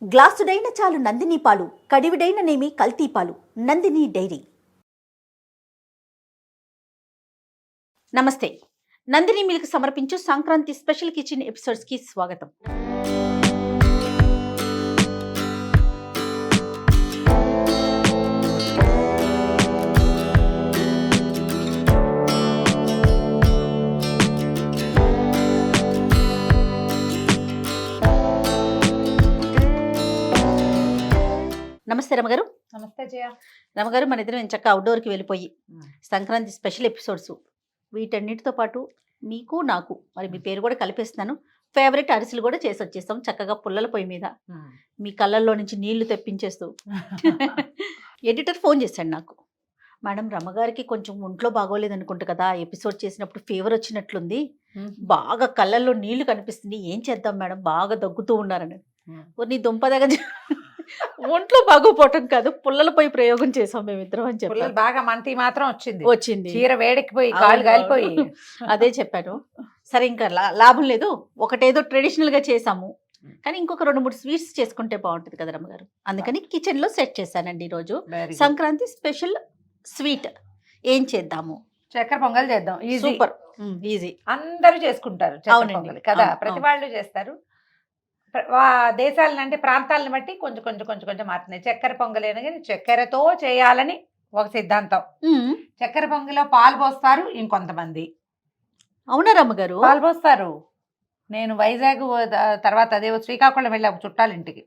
గ్లాసుడైన చాలు నందిని పాలు, కడివిడైన నేమి కల్తీ పాలు. నందిని డైరీ. నమస్తే. నందిని మిల్క్ సమర్పించు సంక్రాంతి స్పెషల్ కిచెన్ ఎపిసోడ్స్ కి స్వాగతం. నమస్తే రమగారు. నమస్తే జయ. రమగారు, మన ఇద్దరం చక్క అవుట్డోర్కి వెళ్ళిపోయి సంక్రాంతి స్పెషల్ ఎపిసోడ్స్ వీటన్నిటితో పాటు మీకు నాకు మరి మీ పేరు కూడా కలిపేస్తున్నాను, ఫేవరెట్ అరిసెలు కూడా చేసి వచ్చేస్తాం చక్కగా పుల్లల పొయ్యి మీద. మీ కళ్ళల్లో నుంచి నీళ్లు తెప్పించేస్తూ ఎడిటర్ ఫోన్ చేశాడు నాకు. మేడం, రమ్మగారికి కొంచెం ఒంట్లో బాగోలేదు అనుకుంటా కదా, ఎపిసోడ్ చేసినప్పుడు ఫీవర్ వచ్చినట్లుంది, బాగా కళ్ళల్లో నీళ్లు కనిపిస్తుంది, ఏం చేద్దాం మేడం, బాగా దగ్గుతూ ఉన్నారని. నీ దుంపదగా ఒంట్లో బాగోపోవటం కాదు, పుల్లలపై ప్రయోగం చేసాం మేమిద్దరం అని చెప్పి. బాగా మంటి మాత్రం వచ్చింది చీర వేడెక్కిపోయి కాళ్ళు కాలిపోయి అదే చెప్పాను. సరే, ఇంకా లాభం లేదు, ఒకటేదో ట్రెడిషనల్ గా చేసాము, కానీ ఇంకొక 2-3 స్వీట్స్ చేసుకుంటే బాగుంటుంది కదా రమ్మగారు. అందుకని కిచెన్ లో సెట్ చేశానండి ఈరోజు సంక్రాంతి స్పెషల్ స్వీట్. ఏం చేద్దాము? చక్కెర పొంగల్ చేద్దాం. సూపర్ ఈజీ, అందరూ చేసుకుంటారు చక్కెర పొంగల్ కదా, ప్రతి వాళ్ళు చేస్తారు. దేశాలను అంటే ప్రాంతాలను బట్టి కొంచెం కొంచెం కొంచెం కొంచెం మారుతున్నాయి. చక్కెర పొంగలేను కానీ చక్కెరతో చేయాలని ఒక సిద్ధాంతం. చక్కెర పొంగలో పాలు పోస్తారు ఇంకొంతమంది. అవునా రమ్మగారు? పాలు పోస్తారు. నేను వైజాగ్ తర్వాత అదే శ్రీకాకుళం వెళ్ళా చుట్టాల ఇంటికి.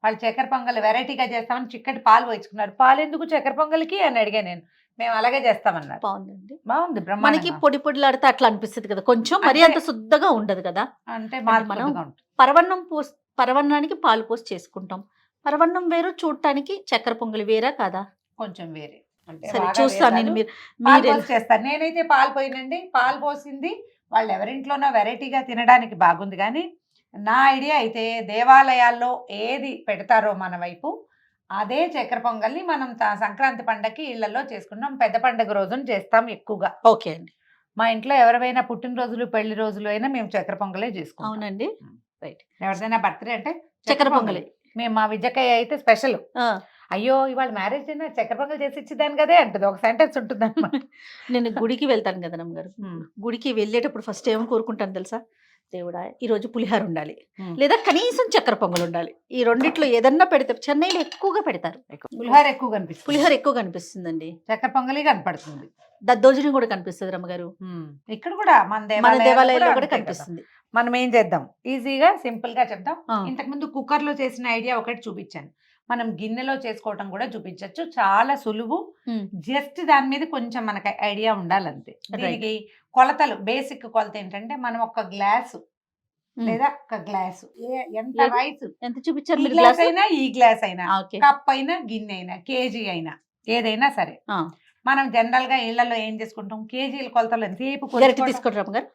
వాళ్ళు చక్కెర పొంగల్ వెరైటీగా చేస్తామని చిక్కటి పాలు పోయించుకున్నారు. పాలు ఎందుకు చక్కెర పొంగల్కి అని అడిగా నేను. మేము అలాగే చేస్తామన్నారు. బాగుందండి, బాగుంది. మనకి పొడి పొడిలాడితే అట్లా అనిపిస్తుంది కదా, కొంచెం మరి అంత శుద్ధగా ఉండదు కదా. అంటే మనం పరవన్నానికి పాలు పోసి చేసుకుంటాం. పరవన్నం వేరు, చూడటానికి చక్కెర పొంగలి వేరా కాదా? కొంచెం వేరే. సరే చూస్తాను నేను. మీరు చేస్తారు, నేనైతే పాలు పోయినండి. పాలు పోసింది వాళ్ళు ఎవరింట్లోనో వెరైటీగా తినడానికి బాగుంది, కానీ నా ఐడియా అయితే దేవాలయాల్లో ఏది పెడతారో మన వైపు అదే చక్కెర పొంగల్ని మనం సంక్రాంతి పండగకి ఇళ్లలో చేసుకుంటాం. పెద్ద పండుగ రోజున చేస్తాం ఎక్కువగా. ఓకే అండి. మా ఇంట్లో ఎవరైనా పుట్టినరోజులు పెళ్లి రోజులు అయినా మేము చక్కెర పొంగలే చేసుకుంటాం. అవునండి, రైట్. ఎవరిదైనా బర్త్డే అంటే చక్కెర పొంగలి. మేము మా విజయకాయ అయితే స్పెషల్. అయ్యో ఇవాళ మ్యారేజ్ అయినా చక్కెర పొంగల్ చేసి ఇచ్చిదాన్ని కదే అంటుంది, ఒక సెంటెన్స్ ఉంటుంది అనమాట. నేను గుడికి వెళ్తాను కదా నమ్మగారు, గుడికి వెళ్ళేటప్పుడు ఫస్ట్ ఏమో కోరుకుంటాను తెలుసా? దేవుడా, ఈరోజు పులిహార ఉండాలి, లేదా కనీసం చక్కెర పొంగల్ ఉండాలి. ఈ రెండిట్లో ఏదన్నా పెడితే, చెన్నైలో ఎక్కువగా పెడతారు పులిహార ఎక్కువ కనిపిస్తుందండి. చక్కెర పొంగలి కనపడుతుంది, దద్దోజనం కూడా కనిపిస్తుంది రమ్మగారు. ఇక్కడ కూడా మన దేవాలయాల్లో కూడా కనిపిస్తుంది. మనం ఏం చేద్దాం, ఈజీగా సింపుల్ గా చెప్దాం. ఇంతకు ముందు కుక్కర్ లో చేసిన ఐడియా ఒకటి చూపించాను, మనం గిన్నెలో చేసుకోవటం కూడా చూపించవచ్చు. చాలా సులువు. జస్ట్ దాని మీద కొంచెం మనకి ఐడియా ఉండాలంతే. దీనికి కొలతలు, బేసిక్ కొలత ఏంటంటే మనం ఒక గ్లాసు లేదా ఒక గ్లాసు, ఎంత రైస్ ఎంత చూపించారు, ఈ గ్లాస్ అయినా ఈ గ్లాస్ అయినా, కప్ అయినా గిన్నె అయినా కేజీ అయినా ఏదైనా సరే. మనం జనరల్ గా ఇళ్లలో ఏం చేసుకుంటాం, కేజీల కొలతలు ఎంతసేపు తీసుకుంటాం,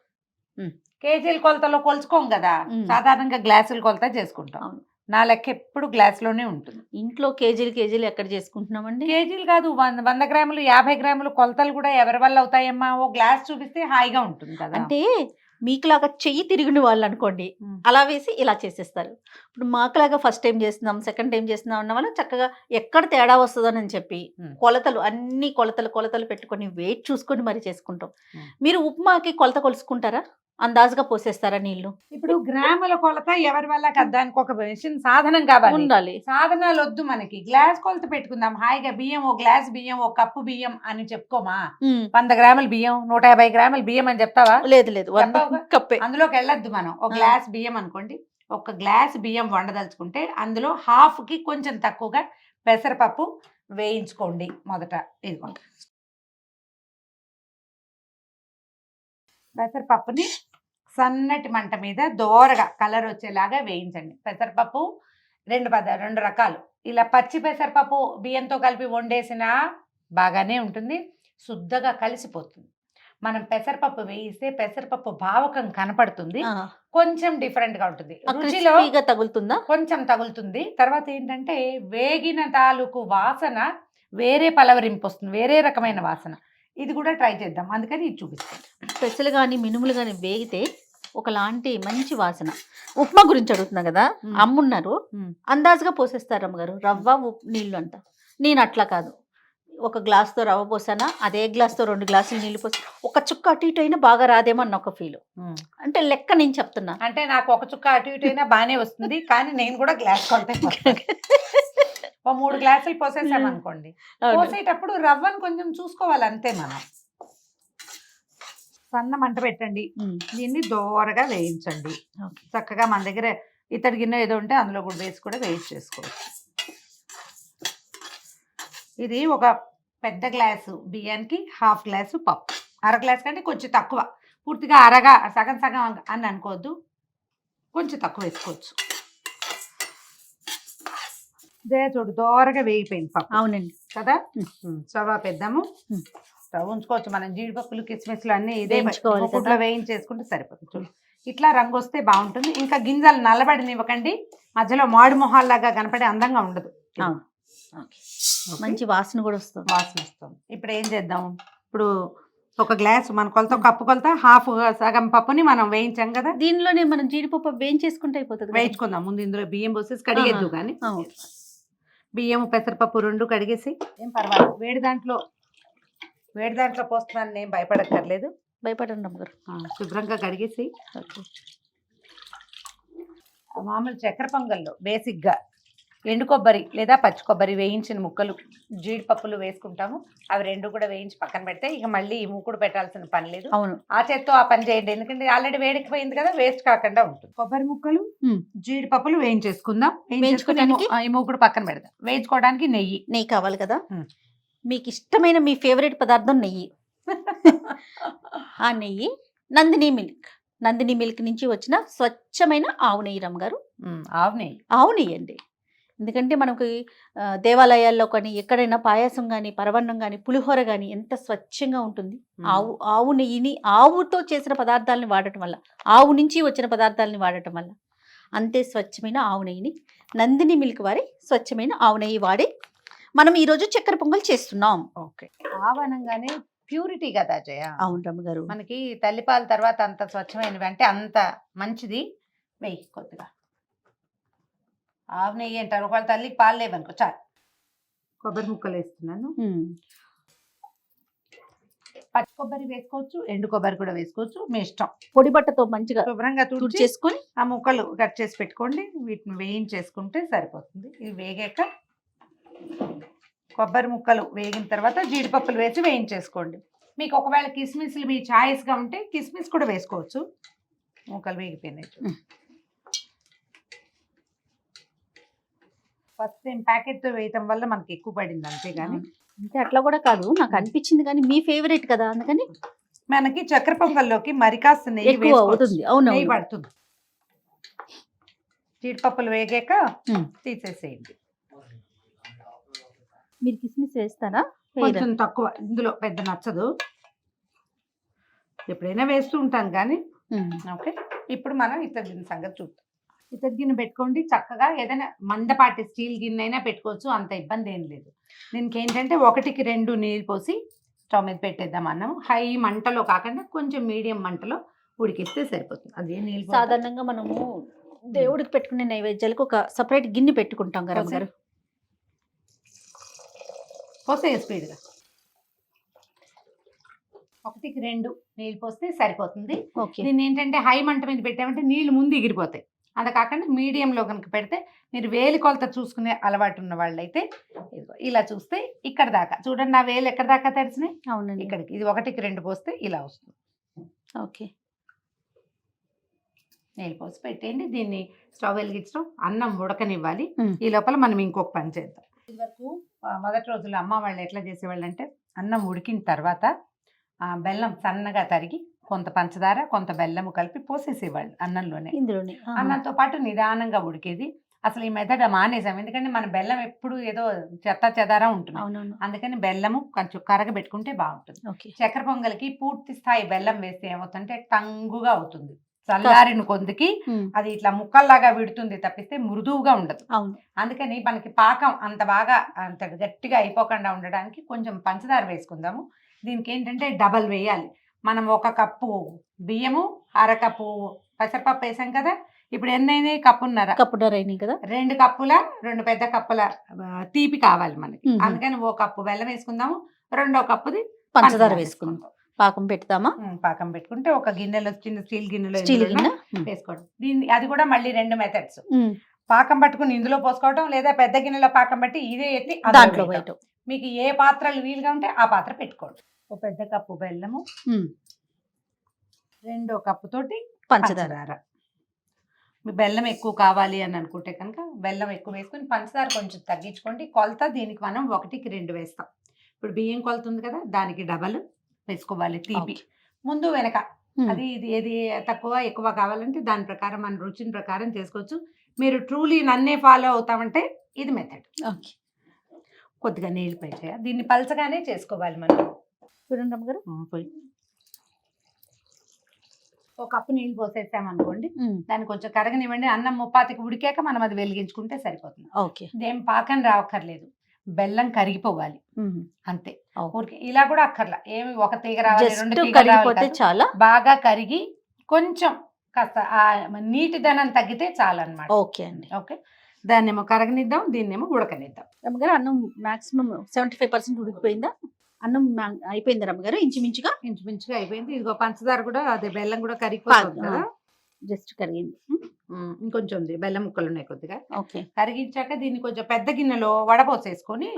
కేజీల కొలతలో కొలుచుకోం కదా, సాధారణంగా గ్లాసుల కొలత చేసుకుంటాం. నా లెక్క ఎప్పుడు గ్లాస్ లోనే ఉంటుంది. ఇంట్లో కేజీలు ఎక్కడ చేసుకుంటున్నామండి? కేజీలు కాదు, 100 గ్రాములు 50 గ్రాములు కొలతలు కూడా ఎవరి వల్ల అవుతాయమ్మా. ఓ గ్లాస్ చూపిస్తే హాయిగా ఉంటుంది కదా. అంటే మీకులాగా చెయ్యి తిరిగిన వాళ్ళు అనుకోండి, అలా వేసి ఇలా చేసేస్తారు. ఇప్పుడు మాకులాగా ఫస్ట్ టైం చేస్తున్నాం, సెకండ్ టైం చేస్తున్నాం అన్న వాళ్ళు చక్కగా ఎక్కడ తేడా వస్తుందని చెప్పి కొలతలు, అన్ని కొలతలు పెట్టుకొని వెయిట్ చూసుకొని మరి చేసుకుంటాం. మీరు ఉప్మాకి కొలత కొలుసుకుంటారా? అందాజుగా పోసేస్తారా నీళ్లు? ఇప్పుడు గ్రాముల కొలత ఎవరి వల్ల కదా, దానికి ఒక మెషిన్ సాధనం కావాలి, ఉండాలి. సాధనాలు వద్దు మనకి. గ్లాస్ కొలత పెట్టుకుందాం హాయిగా. బియ్యం ఓ గ్లాస్ బియ్యం, ఓ కప్పు బియ్యం అని చెప్పుకోమా. 100 గ్రాముల బియ్యం, 150 గ్రాముల బియ్యం అని చెప్తావా? లేదు, కప్పే. అందులోకి వెళ్ళొద్దు మనం. ఒక గ్లాస్ బియ్యం అనుకోండి, ఒక గ్లాస్ బియ్యం వండదలుచుకుంటే అందులో హాఫ్ కి కొంచెం తక్కువగా పెసరపప్పు వేయించుకోండి. మొదట ఇదిగోండి, పెసరపప్పుని సన్నటి మంట మీద దోరగా కలర్ వచ్చేలాగా వేయించండి. పెసరపప్పు రెండు రకాలు. ఇలా పచ్చి పెసరపప్పు బియ్యంతో కలిపి వండేసినా బాగానే ఉంటుంది, శుద్ధగా కలిసిపోతుంది. మనం పెసరపప్పు వేయిస్తే పెసరపప్పు భావకం కనపడుతుంది, కొంచెం డిఫరెంట్ గా ఉంటుంది, రుచిలో తగులుతుందా, కొంచెం తగులుతుంది. తర్వాత ఏంటంటే వేగిన తాలూకు వాసన వేరే పలవరింపు వస్తుంది, వేరే రకమైన వాసన. ఇది కూడా ట్రై చేద్దాం, అందుకని ఇది చూపిస్తాను. పెసలు కానీ మినుములు కానీ వేగితే ఒకలాంటి మంచి వాసన. ఉప్మా గురించి అడుగుతున్నా కదా, మ్మ్. అమ్మున్నారు మ్మ్. అందాజుగా పోసేస్తారు అమ్మగారు, రవ్వ నీళ్ళు అంట. నేను అట్లా కాదు, ఒక గ్లాస్తో రవ్వ పోసానా, అదే గ్లాస్తో 2 గ్లాసులు నీళ్ళు పోసి ఒక చుక్క అటు ఇటు అయినా బాగా రాదేమో అన్న ఒక ఫీల్. ఉమ్. అంటే లెక్క నేను చెప్తున్నా. అంటే నాకు ఒక చుక్క అటు ఇటు అయినా బాగానే వస్తుంది, కానీ నేను కూడా గ్లాస్ కొలతే పోస్తాను. ఓ 3 గ్లాసులు పోసేసాం అనుకోండి, అవును. పోసేటప్పుడు రవ్వను కొంచెం చూసుకోవాలి అంతే మనం. సన్న మంట పెట్టండి, మ్మ్. దీన్ని దోరగా వేయించండి. ఓకే. చక్కగా మన దగ్గర ఇత్తడి గిన్నె ఏదో ఉంటే అందులో కూడా వేసి కూడా వేయించేసుకోవచ్చు. ఇది ఒక పెద్ద గ్లాసు బియ్యానికి 1/2 గ్లాసు పప్పు, 1/2 గ్లాస్ కంటే కొంచెం తక్కువ, పూర్తిగా అరగా సగం సగం అని అనుకోవద్దు, కొంచెం తక్కువ వేసుకోవచ్చు. ఇదే చూడు దోరగా వేగిపోయింది పప్పు అవునండి. కదా. మ్మ్. స్టవ్ ఆపేద్దాము. మ్మ్. స్టవ్ ఉంచుకోవచ్చు, మనం జీడిపప్పులు కిస్మిస్లు అన్నీ ఇదే వేయించుకోవాలి కదా. ముక్కుట్లో వేయించేసుకుంటే సరిపోతుంది. చూడు ఇట్లా రంగు వస్తే బాగుంటుంది. ఇంకా గింజలు నల్లబడినివ్వకండి, మధ్యలో మాడు మొహాల్లాగా కనపడే అందంగా ఉండదు. అవును. ఓకే. ఓకే. మంచి వాసన కూడా వస్తుంది. వాసన వస్తుంది. ఇప్పుడు ఏం చేద్దాం, ఇప్పుడు ఒక గ్లాసు మన కొలత, కప్పు కొలత, హాఫ్ సగం పప్పుని మనం వేయించాం కదా, దీనిలోనే మనం జీడిపప్పు వేయించేసుకుంటే అయిపోతుంది కదా. వేయించుకుందాం. ముందు ఇందులో బియ్యం పోసేసి కడిగేద్దు, కానీ ఆ, ఓకే. బియ్యం పెసరపప్పు 2 కడిగేసి ఏం పర్వాలేదు, వేడి దాంట్లో పోస్తున్నాను, నేను భయపడక్కర్లేదు. భయపడండి అమ్మగారు. శుభ్రంగా కడిగేసి ఓకే. మామూలు చక్కెర పొంగల్లో బేసిక్గా ఎండు కొబ్బరి లేదా పచ్చి కొబ్బరి వేయించిన ముక్కలు, జీడిపప్పులు వేసుకుంటాము. అవి 2 కూడా వేయించి పక్కన పెడితే ఇక మళ్ళీ ఈ మూకుడు పెట్టాల్సిన పని లేదు. అవును. ఆ చేత్తో ఆ పని చేయండి, ఎందుకంటే ఆల్రెడీ వేడికిపోయింది కదా, వేస్ట్ కాకుండా ఉంటుంది. కొబ్బరి ముక్కలు, మ్మ్. జీడిపప్పులు వేయించేసుకుందాం. వేయించుకోవడానికి ఈ మూకుడు పక్కన పెడదాం. వేయించుకోవడానికి నెయ్యి. నెయ్యి కావాలి కదా. మ్మ్. మీకు ఇష్టమైన మీ ఫేవరెట్ పదార్థం నెయ్యి. ఆ నెయ్యి నందిని మిల్క్ నుంచి వచ్చిన స్వచ్ఛమైన ఆవు నెయ్యి రమ్మగారు. ఆవు నెయ్యి. ఆవు నెయ్యి అండి. ఎందుకంటే మనకి దేవాలయాల్లో కానీ ఎక్కడైనా పాయసం కానీ, పరవన్నం కానీ, పులిహోర కానీ ఎంత స్వచ్ఛంగా ఉంటుంది. ఆవు నెయ్యిని, ఆవుతో చేసిన పదార్థాలని వాడటం వల్ల, ఆవు నుంచి వచ్చిన పదార్థాలని వాడటం వల్ల అంతే స్వచ్ఛమైన ఆవు నెయ్యిని, నందిని మిల్క్ వారి స్వచ్ఛమైన ఆవు నెయ్యి వాడి మనం ఈరోజు చక్కెర పొంగల్ చేస్తున్నాం. ఓకే. ఆవు అనగానే ప్యూరిటీ కదా జయ. అవును రమ్మగారు. మనకి తల్లిపాల తర్వాత అంత స్వచ్ఛమైనవి అంటే అంత మంచిది. వెయ్యి కొద్దిగా ఆవు నెయ్యి అంటారు, ఒకవేళ తల్లికి పాలు లేవనుకో చాలు. కొబ్బరి ముక్కలు వేస్తున్నాను. పచ్చి కొబ్బరి వేసుకోవచ్చు, ఎండు కొబ్బరి కూడా వేసుకోవచ్చు, మీ ఇష్టం. పొడి బట్టతో మంచిగా శుభ్రంగా తుడిచేసుకొని చేసుకొని ఆ ముక్కలు కట్ చేసి పెట్టుకోండి. వీటిని వేయించేసుకుంటే సరిపోతుంది. ఇవి వేగాక కొబ్బరి ముక్కలు వేగిన తర్వాత జీడిపప్పులు వేసి వేయించేసుకోండి. మీకు ఒకవేళ కిస్మిస్లు మీ చాయిస్గా ఉంటే కిస్మిస్ కూడా వేసుకోవచ్చు. ముక్కలు వేగిపోయినాయి. ఫస్ట్ టైం ప్యాకెట్తో వేయటం వల్ల మనకి ఎక్కువ పడింది, అంతేగాని అంటే అట్లా కూడా కాదు, నాకు అనిపించింది. కానీ మీ ఫేవరెట్ కదా, అందుకని మనకి చక్కెర పొంగల్లోకి మరి కాస్త నెయ్యి ఎక్కువ అవుతుంది. అవును, నెయ్యి పడుతుంది. జీడిపప్పులు వేగాక తీసేసేయండి. మీరు కిస్మిస్ వేస్తారా? కొంచెం తక్కువ, ఇందులో పెద్ద నచ్చదు, ఎప్పుడైనా వేస్తూ ఉంటాను కానీ. ఓకే. ఇప్పుడు మనం ఇతర గిన్నె సంగతి చూద్దాం. ఇతర గిన్నె పెట్టుకోండి. చక్కగా ఏదైనా మందపాటి స్టీల్ గిన్నె అయినా పెట్టుకోవచ్చు, అంత ఇబ్బంది ఏం లేదు. దీనికి ఏంటంటే 1కి 2 నీళ్ళు పోసి స్టవ్ మీద పెట్టేద్దాం. అన్నం హై మంటలో కాకుండా కొంచెం మీడియం మంటలో ఉడికిస్తే సరిపోతుంది. అదే నీళ్ళు సాధారణంగా మనము దేవుడికి పెట్టుకునే నైవేద్యాలకు ఒక సపరేట్ గిన్నె పెట్టుకుంటాం కదా గారు. పోసే స్పీడ్గా 1కి 2 నీళ్ళు పోస్తే సరిపోతుంది. ఓకే. దీన్ని ఏంటంటే హై మంట మీద పెట్టామంటే నీళ్ళు ముందు ఎగిరిపోతాయి. అంత కాకుండా మీడియంలో కనుక పెడితే, మీరు వేలి కొలత చూసుకునే అలవాటు ఉన్న వాళ్ళైతే ఇలా చూస్తే ఇక్కడ దాకా చూడండి, నా వేలు ఎక్కడ దాకా తడిసినాయి. అవునండి. ఇక్కడికి ఇది 1కి 2 పోస్తే ఇలా వస్తుంది. ఓకే. నీళ్ళు పోసి పెట్టేయండి. దీన్ని స్టవ్ వెలిగించడం, అన్నం ఉడకనివ్వాలి. ఈ లోపల మనం ఇంకొక పని చేద్దాం. ఇది వరకు మొదటి రోజుల్లో అమ్మ వాళ్ళు ఎట్లా చేసేవాళ్ళు అంటే, అన్నం ఉడికిన తర్వాత బెల్లం సన్నగా తరిగి కొంత పంచదార కొంత బెల్లము కలిపి పోసేసేవాళ్ళు అన్నంలోనే. ఇందులోనే అన్నంతో పాటు నిదానంగా ఉడికేది. అసలు ఈ మెథడ్ మానేసాం, ఎందుకంటే మన బెల్లం ఎప్పుడు ఏదో చెదారం ఉంటుంది. అవునవును. అందుకని బెల్లము కొంచెం కరగబెట్టుకుంటే బాగుంటుంది. ఓకే. చక్కెర పొంగల్కి పూర్తి స్థాయి బెల్లం వేస్తే ఏమవుతుందంటే టంగుగా అవుతుంది. చల్లారిన కొందికి అది ఇట్లా ముక్కల్లాగా విడుతుంది తప్పిస్తే మృదువుగా ఉండదు. అవును. అందుకని మనకి పాకం అంత బాగా అంత గట్టిగా అయిపోకుండా ఉండడానికి కొంచెం పంచదార వేసుకుందాము. దీనికి ఏంటంటే డబల్ వేయాలి. మనం 1 కప్పు బియ్యము, అరకప్పు పెసరపప్పు వేసాం కదా. ఇప్పుడు ఎన్నైనాయి? కప్పున్నర. కప్పున్నర అయినాయి కదా. 2 పెద్ద కప్పుల తీపి కావాలి మనకి. అందుకని 1 కప్పు బెల్లం వేసుకుందాము, 2 కప్పుది పంచదార వేసుకుందాం. పాకం పెడతామా? పాకం పెట్టుకుంటే ఒక గిన్నెలో, చిన్న స్టీల్ గిన్నెలో వేసుకోవడం. దీన్ని అది కూడా మళ్ళీ 2 మెథడ్స్. పాకం పట్టుకుని ఇందులో పోసుకోవడం, లేదా పెద్ద గిన్నెలో పాకం పట్టి ఇదే ఎత్తి దాంట్లో వేయటం. మీకు ఏ పాత్రలు వీలుగా ఉంటే ఆ పాత్ర పెట్టుకోండి. ఒక పెద్ద కప్పు బెల్లము, 2 కప్పు తోటి పంచదార. మీ బెల్లం ఎక్కువ కావాలి అని అనుకుంటే కనుక బెల్లం ఎక్కువ వేసుకుని పంచదార కొంచెం తగ్గించుకోండి. కొలత దీనికి మనం 1కి 2 వేస్తాం. ఇప్పుడు బియ్యం కొలత ఉంది కదా, దానికి డబల్ వేసుకోవాలి తీపి. ముందు వెనక అది ఇది ఏది తక్కువ ఎక్కువ కావాలంటే దాని ప్రకారం మన రుచిని ప్రకారం చేసుకోవచ్చు. మీరు ట్రూలీ నన్నే ఫాలో అవుతామంటే ఇది మెథడ్. కొద్దిగా నీళ్ళు పోయి దీన్ని పలచగానే చేసుకోవాలి మనం. చూడండి అమ్మగారు, పోయి 1 కప్పు నీళ్ళు పోసేసామనుకోండి, దాన్ని కొంచెం కరగనివ్వండి. అన్నం ముప్పాతికి ఉడికాక మనం అది వెలిగించుకుంటే సరిపోతుంది. ఇదేం పాకం రావక్కర్లేదు, బెల్లం కరిగిపోవాలి అంతే. ఊరికి ఇలా కూడా అక్కర్లా, ఏమి 1 తీగ రావాలి 2 తీగ రావాలి, చాలా బాగా కరిగి కొంచెం కాస్త నీటిదనం తగ్గితే చాలు అన్నమాట. ఓకే అండి. ఓకే, దాన్నేమో కరగనిద్దాం, దీన్నేమో ఉడకనిద్దాం. రమ్మగారు అన్నం మాక్సిమం 75% ఉడికిపోయిందా? అన్నం అయిపోయింది రమ్మగారు? ఇంచుమించుగా అయిపోయింది. ఇదిగో పంచదార కూడా, అదే బెల్లం కూడా కరిగిపోతుంది కదా, జస్ట్ కరిగింది. ఇంకొంచెం ఉంది, బెల్లం ముక్కలు ఉన్నాయి కొద్దిగా. ఓకే, కరిగించాక దీన్ని కొంచెం పెద్ద గిన్నెలో వడపోసేసుకొని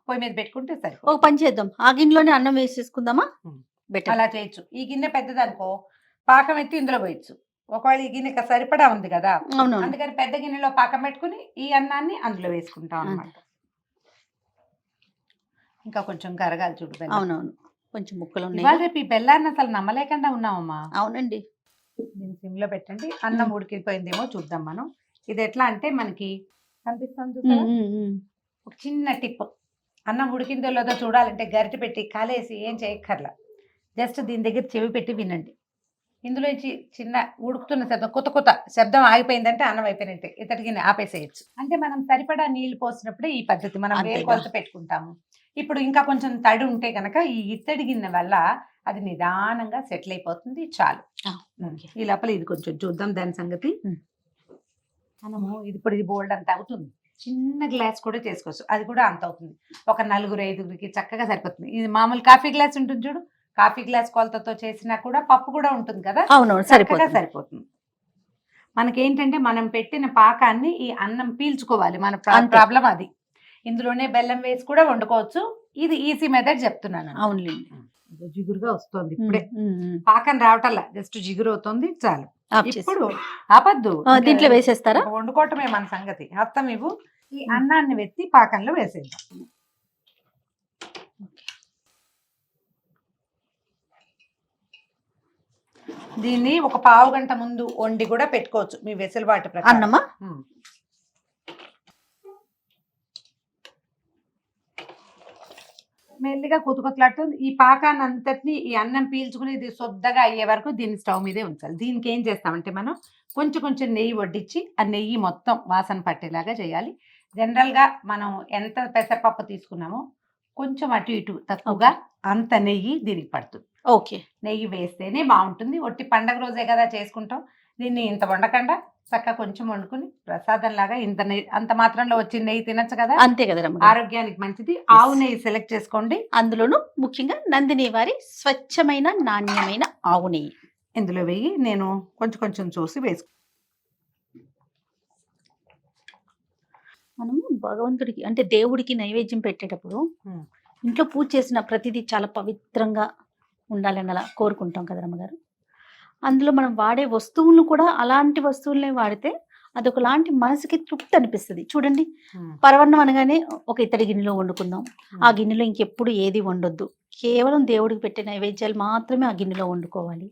పొయ్యి మీద పెట్టుకుంటే సరే. ఒక పని చేద్దాం, ఆ గిన్నెలోనే అన్నం వేసేసుకుందామా? అలా చేయొచ్చు. ఈ గిన్నె పెద్దదనుకో పాకం ఎత్తి ఇందులో పోయచ్చు. ఒకవేళ ఈ గిన్నె సరిపడా ఉంది కదా, అందుకని పెద్ద గిన్నెలో పాకం పెట్టుకుని ఈ అన్నాన్ని అందులో వేసుకుంటాం అన్నమాట. ఇంకా కొంచెం కరగాలి చూడు. అవునవును, కొంచెం ముక్కలు ఉన్నాయి. రేపు ఈ బెల్లాన్ని అసలు నమ్మలేకుండా ఉన్నామమ్మా. అవునండి. దీన్ని సిమ్ లో పెట్టండి. అన్నం ఉడికిపోయిందేమో చూద్దాం మనం. ఇది ఎట్లా అంటే మనకి కనిపిస్తుంది, ఒక చిన్న టిప్. అన్నం ఉడికిందో లేదో చూడాలంటే గరిటె పెట్టి కాలేసి ఏం చేయక్కర్లా, జస్ట్ దీని దగ్గర చెవి పెట్టి వినండి. ఇందులో చిన్న ఉడుకుతున్న శబ్దం, కొత్త శబ్దం ఆగిపోయిందంటే అన్నం అయిపోయినట్టే, ఇతడికి ఆపేసేయచ్చు. అంటే మనం సరిపడా నీళ్లు పోసినప్పుడే ఈ పద్ధతి మనం వేరు కొలత పెట్టుకుంటాము. ఇప్పుడు ఇంకా కొంచెం తడి ఉంటే కనుక ఈ ఇత్తడి గిన్నె వల్ల అది నిదానంగా సెటిల్ అయిపోతుంది, చాలు. ఈ లోపల ఇది కొంచెం చూద్దాం దాని సంగతి. మనము ఇది ఇప్పుడు ఇది బోల్డ్ అంత అవుతుంది, చిన్న గ్లాస్ కూడా చేసుకోవచ్చు, అది కూడా అంత అవుతుంది. ఒక 4-5కి చక్కగా సరిపోతుంది. ఇది మామూలు కాఫీ గ్లాస్ ఉంటుంది చూడు, కాఫీ గ్లాస్ కొలతతో చేసినా కూడా పప్పు కూడా ఉంటుంది కదా, సరిపోతుంది. మనకేంటంటే మనం పెట్టిన పాకాన్ని ఈ అన్నం పీల్చుకోవాలి, మన ప్రాబ్లం అది. ఇందులోనే బెల్లం వేసి కూడా వండుకోవచ్చు. ఇది ఈజీ మెథడ్ చెప్తున్నాను. అవునులేండి. జిగురుగా వస్తుంది ఇప్పుడే, పాకం రావటల్లా, జస్ట్ జిగురు అవుతుంది, చాలు. ఇప్పుడు ఆపద్దు, దీంట్లో వేసేస్తారా? వండుకోవటమే మన సంగతి. అత్తం ఇవ్వు, ఈ అన్నాన్ని వెత్తి పాకంలో వేసేద్దాం. దీన్ని ఒక పావు గంట ముందు వండి కూడా పెట్టుకోవచ్చు మీ వెసులుబాటు ప్రకారం. అన్నమా మెల్లిగా కుతుకుతలాడుతుంది. ఈ పాకాన్ని అంతటిని ఈ అన్నం పీల్చుకుని ఇది శుద్ధగా అయ్యే వరకు దీన్ని స్టవ్ మీదే ఉంచాలి. దీనికి ఏం చేస్తామంటే మనం కొంచెం నెయ్యి వడ్డించి ఆ నెయ్యి మొత్తం వాసన పట్టేలాగా చేయాలి. జనరల్గా మనం ఎంత పెసరపప్పు తీసుకున్నామో కొంచెం అటు ఇటు తక్కువగా అంత నెయ్యి దీనికి పడుతుంది. ఓకే, నెయ్యి వేస్తేనే బాగుంటుంది. ఒట్టి పండగ రోజే కదా చేసుకుంటాం, దీన్ని ఇంత వండకుండా చక్కగా కొంచెం వండుకుని ప్రసాదం లాగా ఇంత నెయ్యి, అంత మాత్రంలో వచ్చి నెయ్యి తినచ్చు కదా, అంతే కదా, ఆరోగ్యానికి మంచిది. ఆవు నెయ్యి సెలెక్ట్ చేసుకోండి, అందులోనూ ముఖ్యంగా నందిని వారి స్వచ్ఛమైన నాణ్యమైన ఆవు నెయ్యి ఇందులో వేయి. నేను కొంచెం చూసి వేసుకు. మనము భగవంతుడికి అంటే దేవుడికి నైవేద్యం పెట్టేటప్పుడు ఇంట్లో పూజ చేసిన ప్రతిదీ చాలా పవిత్రంగా ఉండాలని అలా కోరుకుంటాం కదా రమ్మగారు. అందులో మనం వాడే వస్తువులను కూడా అలాంటి వస్తువులనే వాడితే అదొకలాంటి మనసుకి తృప్తి అనిపిస్తుంది. చూడండి, పరవన్నం అనగానే ఒక ఇత్తడి గిన్నెలో వండుకుందాం, ఆ గిన్నెలో ఇంకెప్పుడు ఏది వండొద్దు, కేవలం దేవుడికి పెట్టే నైవేద్యాలు మాత్రమే ఆ గిన్నెలో వండుకోవాలి.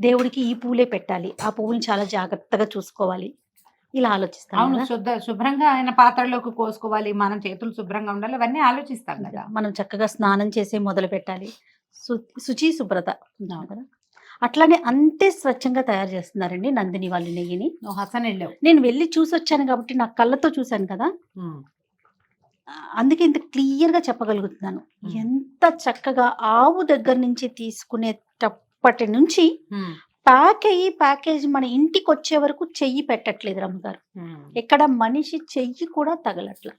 దేవుడికి ఈ పూలే పెట్టాలి, ఆ పువ్వుని చాలా జాగ్రత్తగా చూసుకోవాలి, ఇలా ఆలోచిస్తాం. అవును, శుభ్రంగా ఆయన పాత్రలోకి కోసుకోవాలి, మనం చేతులు శుభ్రంగా ఉండాలి, అవన్నీ ఆలోచిస్తాం కదా. మనం చక్కగా స్నానం చేసే మొదలు పెట్టాలి, శుచి శుభ్రత కదా. అట్లానే అంతే స్వచ్ఛంగా తయారు చేస్తున్నారండి నందిని వాళ్ళ నెయ్యిని. హసన్ వెళ్ళావు, నేను వెళ్ళి చూసి వచ్చాను కాబట్టి నా కళ్ళతో చూశాను కదా, అందుకే ఇంత క్లియర్గా చెప్పగలుగుతున్నాను. ఎంత చక్కగా ఆవు దగ్గర నుంచి తీసుకునేటప్పటి నుంచి ప్యాకేజ్ మన ఇంటికి వచ్చే వరకు చెయ్యి పెట్టట్లేదు రమ్మగారు. ఎక్కడ మనిషి చెయ్యి కూడా తగలట్ల.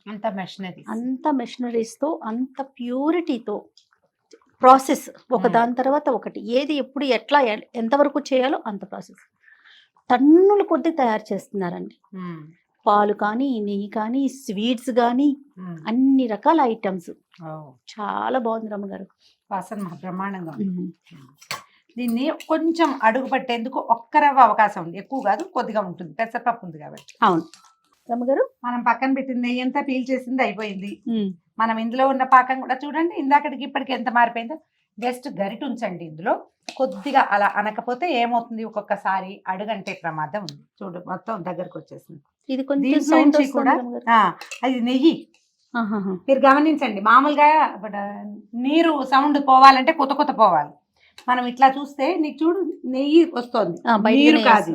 అంత మెషినరీస్తో, అంత ప్యూరిటీతో ప్రాసెస్ ఒక దాని తర్వాత ఒకటి, ఏది ఎప్పుడు ఎట్లా ఎంతవరకు చేయాలో అంత ప్రాసెస్ టన్నుల కొద్దీ తయారు చేస్తున్నారండి. పాలు కానీ, నెయ్యి కానీ, స్వీట్స్ కానీ, అన్ని రకాల ఐటమ్స్. చాలా బాగుంది రమ్మగారు. వాసన బ్రహ్మాండంగా ఉంది. దీన్ని కొంచెం అడుగు పట్టేందుకు ఒక్క రవ్వ అవకాశం ఉంది, ఎక్కువ కాదు, కొద్దిగా ఉంటుంది, పెసరపప్పు ఉంది కాబట్టి. అవును రమ్మగారు. మనం పక్కన పెట్టింది నెయ్యి అంతా పీల్ చేసింది అయిపోయింది. మనం ఇందులో ఉన్న పాకం కూడా చూడండి, ఇందాకటికి ఇప్పటికి ఎంత మారిపోయిందో. జస్ట్ గరిట ఉంచండి ఇందులో, కొద్దిగా అలా అనకపోతే ఏమవుతుంది, ఒక్కొక్కసారి అడుగంటే ప్రమాదం ఉంది. చూడు మొత్తం దగ్గరకు వచ్చేసింది. ఇది కొంచెం దీంట్లో నుంచి కూడా అది నెయ్యి మీరు గమనించండి. మామూలుగా నీరు సౌండ్ పోవాలంటే కొత్త కొత్త పోవాలి. మనం ఇట్లా చూస్తే నీకు చూడు నెయ్యి వస్తుంది, నీరు కాదు.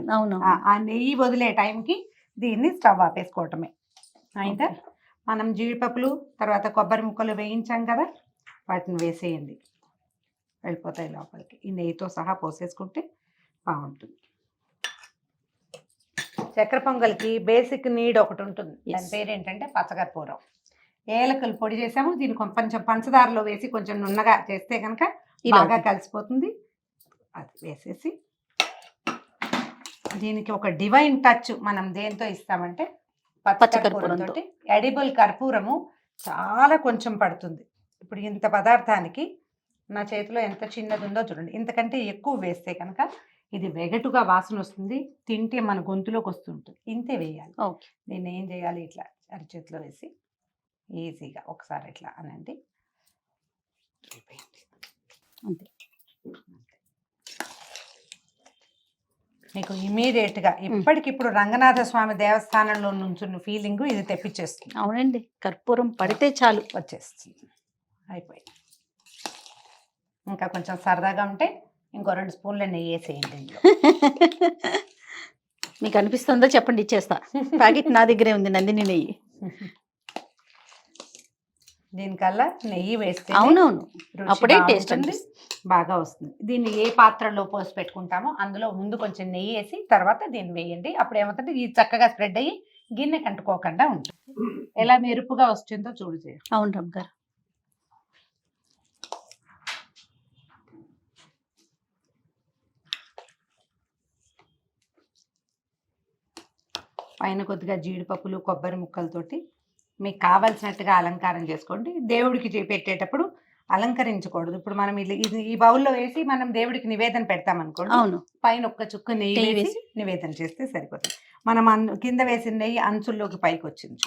ఆ నెయ్యి వదిలే టైంకి దీన్ని స్టవ్ ఆపేసుకోవటమే. అయితే మనం జీడిపప్పులు తర్వాత కొబ్బరి ముక్కలు వేయించాం కదా, వాటిని వేసేయండి, వెళ్ళిపోతాయి లోపలికి. ఈ నెయ్యితో సహా పోసేసుకుంటే బాగుంటుంది. చక్కెర పొంగల్కి బేసిక్ నీడ్ ఒకటి ఉంటుంది, దాని పేరు ఏంటంటే పచ్చకర్పూరం. ఏలకలు పొడి చేసాము, దీన్ని కొంచెం పంచదారలో వేసి కొంచెం నున్నగా చేస్తే కనుక బాగా కలిసిపోతుంది. అది వేసేసి దీనికి ఒక డివైన్ టచ్ మనం దేంతో ఇస్తామంటే పచ్చకర్పూరంతో. ఎడిబుల్ కర్పూరము చాలా కొంచెం పడుతుంది. ఇప్పుడు ఇంత పదార్థానికి నా చేతిలో ఎంత చిన్నది ఉందో చూడండి, ఇంతకంటే ఎక్కువ వేస్తే కనుక ఇది వెగటుగా వాసన వస్తుంది, తింటే మన గొంతులోకి వస్తుంటుంది. ఇంతే వేయాలి. దీన్ని ఏం చేయాలి, ఇట్లా అరిచేతిలో వేసి ఈజీగా ఒకసారి ఇట్లా అనండి, అంతే. మీకు ఇమీడియట్గా ఇప్పటికిప్పుడు రంగనాథ స్వామి దేవస్థానంలో నుంచున్న ఫీలింగ్ ఇది తెప్పించేస్తుంది. అవునండి, కర్పూరం పడితే చాలు వచ్చేస్తుంది. అయిపోయింది. ఇంకా కొంచెం సరదాగా ఉంటే ఇంకో 2 స్పూన్ల నెయ్యి వేసేయండి ఇందులో. మీకు అనిపిస్తుందో చెప్పండి, ఇచ్చేస్తా. ప్యాకెట్ నా దగ్గరే ఉంది, నందిని నెయ్యి. దీనికల్లా నెయ్యి వేస్తే అవునవును, అప్పుడే టేస్ట్ బాగా వస్తుంది. దీన్ని ఏ పాత్రలో పోసి పెట్టుకుంటామో అందులో ముందు కొంచెం నెయ్యి వేసి తర్వాత దీన్ని వేయండి. అప్పుడు ఏమవుతుంది, ఇది చక్కగా స్ప్రెడ్ అయ్యి గిన్నె కంటుకోకుండా ఉంటుంది. ఎలా మెరుపుగా వస్తుందో చూడు. అవును రమ్ గారు. పైన కొద్దిగా జీడిపప్పులు కొబ్బరి ముక్కలతోటి మీకు కావాల్సినట్టుగా అలంకారం చేసుకోండి. దేవుడికి పెట్టేటప్పుడు అలంకరించకూడదు. ఇప్పుడు మనం ఈ బౌల్లో వేసి మనం దేవుడికి నివేదన పెడతాం అనుకోండి, అవును, పైన ఒక్క చుక్క నెయ్యి వేసి నివేదన చేస్తే సరిపోతుంది. మనం కింద వేసిన నెయ్యి అంచుల్లోకి పైకి వచ్చింది.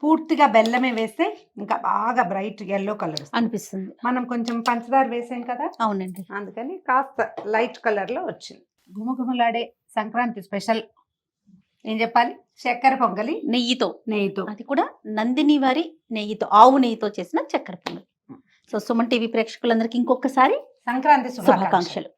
పూర్తిగా బెల్లమే వేస్తే ఇంకా బాగా బ్రైట్ ఎల్లో కలర్ అనిపిస్తుంది. మనం కొంచెం పంచదార వేసాం కదా, అవునండి, అందుకని కాస్త లైట్ కలర్ లో వచ్చింది. గుమగుమలాడే సంక్రాంతి స్పెషల్ ఏం చెప్పాలి, చక్కెర పొంగలి నెయ్యితో. అది కూడా నందిని వారి నెయ్యితో, ఆవు నెయ్యితో చేసిన చక్కెర పొంగలి. సో సుమన్ టీవీ ప్రేక్షకులందరికీ ఇంకొకసారి సంక్రాంతి శుభాకాంక్షలు.